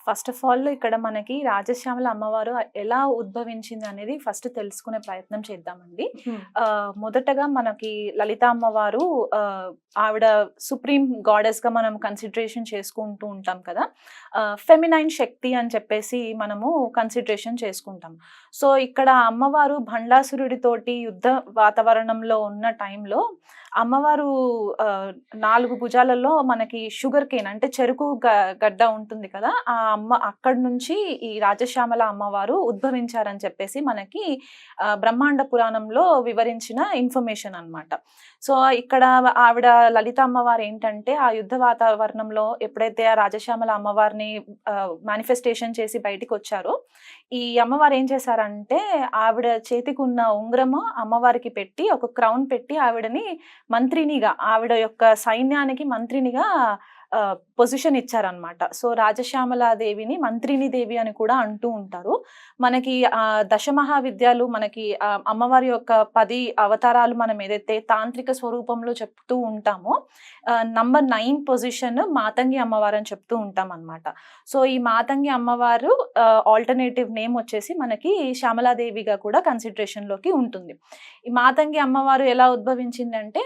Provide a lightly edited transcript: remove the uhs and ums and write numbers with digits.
First of all ఇక్కడ మనకి రాజశ్యామల అమ్మవారు ఎలా ఉద్భవించింది అనేది ఫస్ట్ తెలుసుకునే ప్రయత్నం చేద్దామండి. మొదటగా మనకి లలిత అమ్మవారు ఆవిడ సుప్రీం గాడెస్ గా మనం కన్సిడరేషన్ చేసుకుంటూ ఉంటాం కదా. ఫెమినైన్ శక్తి అని చెప్పేసి మనము కన్సిడరేషన్ చేసుకుంటాం. సో ఇక్కడ అమ్మవారు భండాసురుడితోటి యుద్ధ వాతావరణంలో ఉన్న టైంలో అమ్మవారు 4 భుజాలలో మనకి షుగర్ కేన్ అంటే చెరుకు గడ్డ ఉంటుంది కదా, ఆ అక్కడి నుంచి ఈ రాజశ్యామల అమ్మవారు ఉద్భవించారని చెప్పేసి మనకి బ్రహ్మాండ పురాణంలో వివరించిన ఇన్ఫర్మేషన్ అన్నమాట. సో ఇక్కడ ఆవిడ లలిత అమ్మవారు ఏంటంటే ఆ యుద్ధ వాతావరణంలో ఎప్పుడైతే ఆ రాజశ్యామల అమ్మవారిని మేనిఫెస్టేషన్ చేసి బయటికి వచ్చారో, ఈ అమ్మవారు ఏం చేశారంటే ఆవిడ చేతికి ఉన్న ఉంగరము అమ్మవారికి పెట్టి ఒక క్రౌన్ పెట్టి ఆవిడని మంత్రినిగా, ఆవిడ యొక్క సైన్యానికి మంత్రినిగా పొజిషన్ ఇచ్చారనమాట. సో రాజశ్యామల దేవిని మంత్రిని దేవి అని కూడా అంటూ ఉంటారు. మనకి దశమహావిద్యాలు మనకి అమ్మవారి యొక్క 10 అవతారాలు మనం ఏదైతే తాంత్రిక స్వరూపంలో చెప్తూ ఉంటామో, నంబర్ 9 పొజిషన్ మాతంగి అమ్మవారు అని చెప్తూ ఉంటాం అనమాట. సో ఈ మాతంగి అమ్మవారు ఆల్టర్నేటివ్ నేమ్ వచ్చేసి మనకి శ్యామలాదేవిగా కూడా కన్సిడరేషన్ లోకి ఉంటుంది. ఈ మాతంగి అమ్మవారు ఎలా ఉద్భవించిందంటే